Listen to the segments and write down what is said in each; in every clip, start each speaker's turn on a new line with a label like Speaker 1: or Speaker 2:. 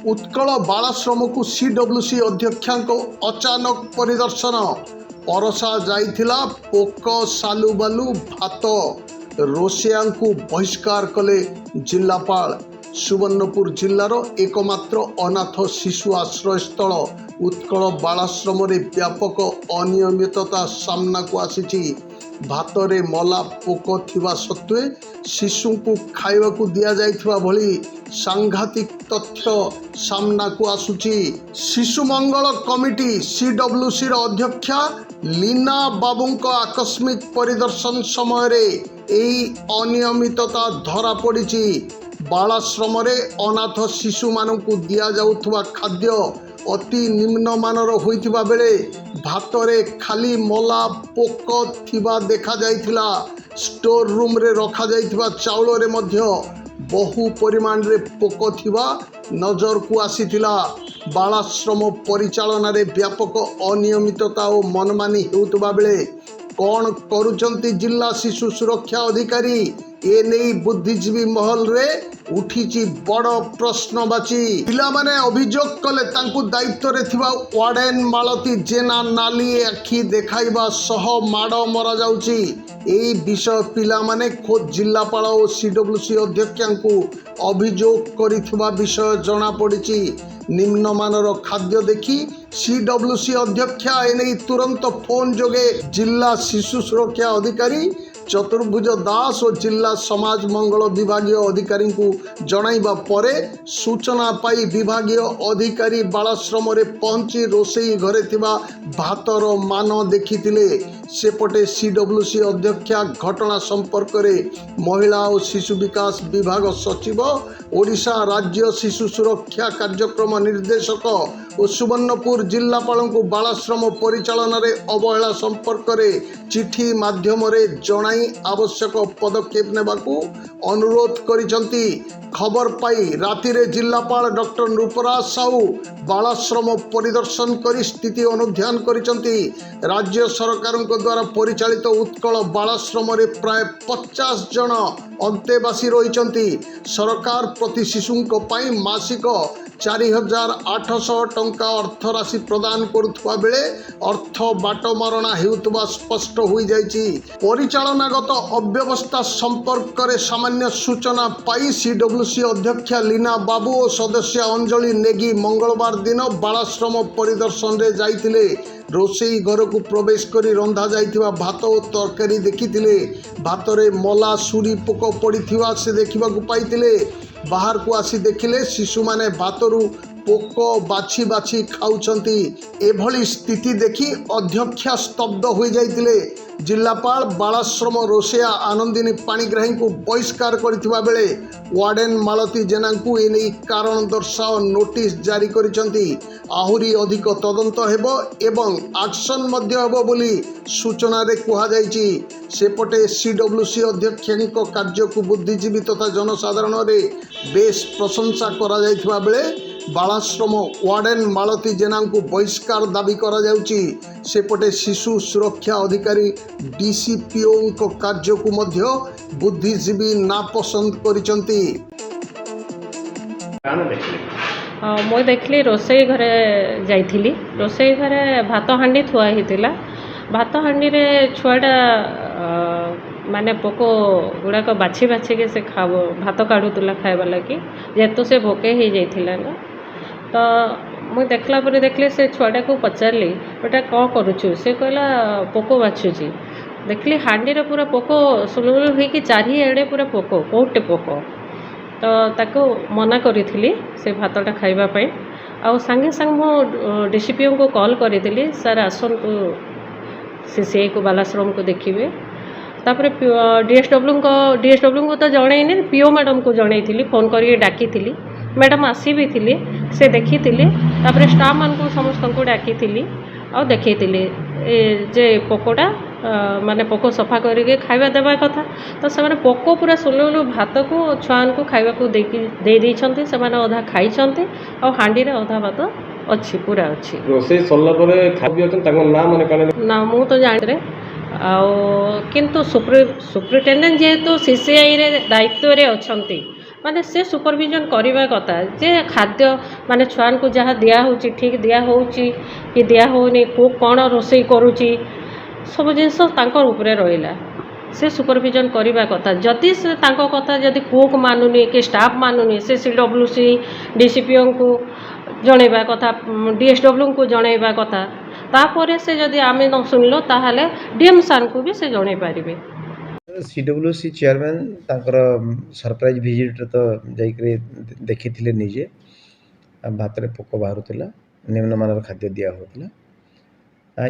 Speaker 1: उत्कल बालाश्रम को सीडब्ल्यूसी अध्यक्षा अचानक परिदर्शन परसा जाइथिला पोक सालु बालू भात रोषिया को बहिष्कार कले जिल्लापाल। सुवर्णपुर जिल्लार एकमात्र अनाथ शिशु आश्रय स्थल उत्कल बालाश्रम व्यापक अनियमितता सामना को आसी। भातरे मला पोक थिबा सत्वे शिशु को खाइबा को दिया जाइथिबा भली सांघातिक तथ्य सामना को आसुची। शिशु मंगल कमिटी सीडब्ल्यूसी अध्यक्षा लीना बाबूंक आकस्मिक परिदर्शन समय रे एई अनियमितता धरा पड़िची। बालाश्रम अनाथ शिशु मानकु दिया जाउथुबा खाद्य अति निम्नमानर होइथिबा बेले भातरे खाली मला पोक थिबा देखा जाइथिला। स्टोर रूम रे रखा जाइथिबा चाउल रे मध्य बहु परिमाण रे पोक थिबा नजर को आसीथिला। बालाश्रम परिचालन रे व्यापक अनियमितता और मनमानी हेउतबा बेले कौन करुचंती जिला शिशु सुरक्षा अधिकारी ए नहीं बुद्धिजीवी महल रे उठीची बड़ प्रश्नवाची। पिला माने अभियोग कले तांकु दायित्व रे थिबा वार्डेन मालती जेना नाली आखि देखाइबा सह माड़ मरा जाउची। एई विषय पिला माने खोद जिल्लापाल और सीडब्ल्यूसी अध्यक्षांकु अभियोग करिथिबा विषय जना पड़िची। निम्नमानर खाद्य देखी सीडब्ल्यूसी अध्यक्षा एने तुरंत फोन जोगे जिला शिशु सुरक्षा अधिकारी चतुर्भुज दास और जिला समाज मंगल विभागीय अधिकारी को जणाइबा परे सूचना पाई विभागीय अधिकारी बालाश्रम रे पहुंची रोषेई घरे थिबा भातर मान देखिथिले। सेपटे सीडब्ल्यूसी अध्यक्षा घटना संपर्क रे महिला और शिशु विकास विभाग सचिव ओडिशा राज्य शिशु सुरक्षा कार्यक्रम निर्देशक और सुवर्णपुर जिल्लापाल को बालाश्रम परिचालन रे अवहेला संपर्क रे चिठी माध्यम रे जणाई आवश्यक पदक्षेप नेबाकू अनुरोध करिसंती। खबर पाई राति रे जिल्लापाल डॉक्टर नृपराज साहू बालाश्रम परिदर्शन करी स्थिति अनुध्यान करिसंती। राज्य सरकार द्वारा परिचालित उत्कल बालाश्रम रे प्राय 50 जन अंतेवासी रहिसंती। सरकार प्रति शिशुंक पाई मासिक 4,800 टंका अर्थ राशि प्रदान करुवा बेले अर्थ बाटमारणा हेउतबा स्पष्ट हो जाइछि। परिचालनागत अव्यवस्था संपर्क रे सामान्य सूचना पाई सीडब्ल्यूसी अध्यक्षा लीना बाबू और सदस्य अंजलि नेगी मंगलवार दिन बालाश्रम परिदर्शन रे जाइतिले। रोषेई घर को प्रवेश करी रंधा जाइथिबा भात और तरकारी देखिथिले। भातरे मला सुरी पोक पड़िथिबा से देखिबा को पाइतिले। बाहर को आसी देखिले शिशु माने भातरू पोक बाछी बाछी खाउछंती। एभली स्थिति देखी अध्यक्षा स्तब्ध हो जाइतिले। जिल्लापाल बालाश्रम रोषेया आनंदिनी पाणिग्राही को बहिष्कार करथिबा बेले वार्डेन मालती जेना को एने कारण दर्शाओ नोटिस जारी करिसंती। आहुरी अधिक तदंत हेबो एवं एक्शन मध्य हेबो बोली सूचना रे कुहा जाइछि। सेपटे सीडब्ल्यूसी अध्यक्षक कार्य को बुद्धिजीवी तथा जनसाधारण रे बेस प्रशंसा करा जाइथिबा बेले बालाश्रम वार्डेन मालती जेना को बहिष्कार दाबी करा जाउछि। सेपटे शिशु सुरक्षा अधिकारी डीसीपीओ को कार्य को मध्य बुद्धिजीवी नापसंद करिसंती।
Speaker 2: मुझे देखली रोषेई घरे जाइथिली। रोषेई घरे भात हांडी थुआ हितिला। भात हांडी रे छुआटा माने पोको गुड़ाक बाछी बाछी के से खाव भात काढ़ुला खाइबा लगी जेहेतु से भोके ही जाइथिला ना। तो मुझे देखला पर देखली से छुआटा को पचारली बेटा कौन करुचु से कहला पोको बाछुची। देखली हांडी रे पूरा पोको सुलुल होइकी चारिआडे पूरा पोको कोटे पोको। तो ताको मना करी से भातटा खाइबा पई। आ संगे संग मो डीसीपीओ को कॉल करी सर आसतु सीसीआई को बालाश्रम को देखिए। तापर डीएसडब्ल्यू को तो जनईनी पीओ मैडम को जनई फोन करके डाकी मैडम आसी भी थिली से देखी तापर स्टाफ मान को समस्त को डाकी आ देखी जे पोकोटा माने पोको सफा करके खाइबा देवा कथा। तो से पोको पूरा सुलु भात को छुआन को खाइबा को दे देइछंती। से अधा खाइछंती आ हांडी रे अधा भात अच्छी पूरा अच्छी।
Speaker 3: रोसे सल्ला परे खाबी अछन ताको नाम माने काले
Speaker 2: ना मु तो जानि रे किंतु सुप्रिटेंडेंट जेहेतु सीसीआई रे दायित्व रे अछंती ମାନେ ସେ ସୁପରଭିଜନ କରିବା କଥା ଯେ ଖାଦ୍ୟ ମାନେ ଛୁଆଙ୍କୁ ଯାହା ଦିଆହେଉଛି ଠିକ୍ ଦିଆହେଉଛି କି ଦିଆ ହେଉନି କୁକ୍ କ'ଣ ରୋଷେଇ କରୁଛି ସବୁ ଜିନିଷ ତାଙ୍କ ଉପରେ ରହିଲା ସେ ସୁପରଭିଜନ କରିବା କଥା ଯଦି ସେ ତାଙ୍କ କଥା ଯଦି କୁକ୍ ମାନୁନି କି ଷ୍ଟାଫ୍ ମାନୁନି ସେ CWC DCPOଙ୍କୁ ଜଣେଇବା କଥା DSWଙ୍କୁ ଜଣେଇବା କଥା ତାପରେ ସେ ଯଦି ଆମେ ନ ଶୁଣିଲୁ ତାହେଲେ DM ସାର୍ଙ୍କୁ ବି ସେ ଜଣେଇ ପାରିବେ।
Speaker 4: CWC ଚେୟାରମ୍ୟାନ୍ ତାଙ୍କର ସରପ୍ରାଇଜ୍ ଭିଜିଟ୍ରେ ତ ଯାଇକରି ଦେଖିଥିଲେ ନିଜେ ଭାତରେ ପୋକ ବାହାରୁଥିଲା ନିମ୍ନମାନର ଖାଦ୍ୟ ଦିଆ ହେଉଥିଲା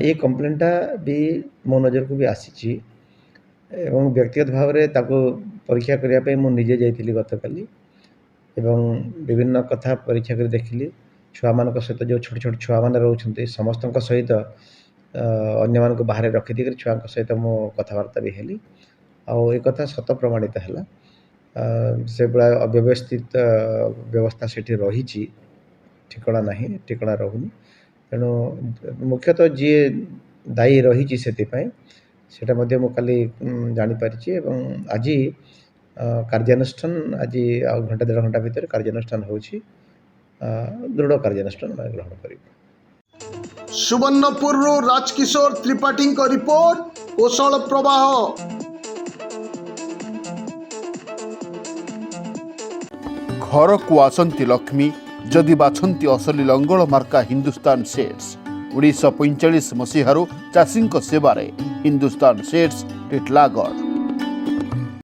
Speaker 4: ଏ କମ୍ପ୍ଲେନ୍ଟା ବି ମୋ ନଜରକୁ ବି ଆସିଛି ଏବଂ ବ୍ୟକ୍ତିଗତ ଭାବରେ ତାକୁ ପରୀକ୍ଷା କରିବା ପାଇଁ ମୁଁ ନିଜେ ଯାଇଥିଲି ଗତକାଲି ଏବଂ ବିଭିନ୍ନ କଥା ପରୀକ୍ଷା କରି ଦେଖିଲି ଛୁଆମାନଙ୍କ ସହିତ ଯେଉଁ ଛୋଟ ଛୋଟ ଛୁଆମାନେ ରହୁଛନ୍ତି ସମସ୍ତଙ୍କ ସହିତ ଅନ୍ୟମାନଙ୍କୁ ବାହାରେ ରଖିଦେଇକରି ଛୁଆଙ୍କ ସହିତ ମୁଁ କଥାବାର୍ତ୍ତା ବି ହେଲି ଆଉ ଏ କଥା ସତ ପ୍ରମାଣିତ ହେଲା ସେଭଳିଆ ଅବ୍ୟବସ୍ଥିତ ବ୍ୟବସ୍ଥା ସେଠି ରହିଛି ଠିକଣା ନାହିଁ ଠିକଣା ରହୁନି ତେଣୁ ମୁଖ୍ୟତଃ ଯିଏ ଦାୟୀ ରହିଛି ସେଥିପାଇଁ ସେଇଟା ମଧ୍ୟ ମୁଁ କାଲି ଜାଣିପାରିଛି ଏବଂ ଆଜି କାର୍ଯ୍ୟାନୁଷ୍ଠାନ ଆଜି ଆଉ ଘଣ୍ଟା ଦେଢ଼ ଘଣ୍ଟା ଭିତରେ କାର୍ଯ୍ୟାନୁଷ୍ଠାନ ହେଉଛି ଦୃଢ଼ କାର୍ଯ୍ୟାନୁଷ୍ଠାନ ଆମେ ଗ୍ରହଣ କରିବୁ।
Speaker 1: ସୁବର୍ଣ୍ଣପୁରରୁ ରାଜକିଶୋର ତ୍ରିପାଠୀଙ୍କ ରିପୋର୍ଟ କୋଶଳ ପ୍ରବାହ।
Speaker 5: ଘରକୁ ଆସନ୍ତି ଲକ୍ଷ୍ମୀ ଯଦି ବାଛନ୍ତି ଅସଲି ଲଙ୍ଗଳ ମାର୍କା ହିନ୍ଦୁସ୍ତାନ ସେଟ୍ସ 1945 ମସିହାରୁ ଚାଷୀଙ୍କ ସେବାରେ ହିନ୍ଦୁସ୍ତାନ ସେଟ୍ସ ଟିଟଲାଗଡ଼।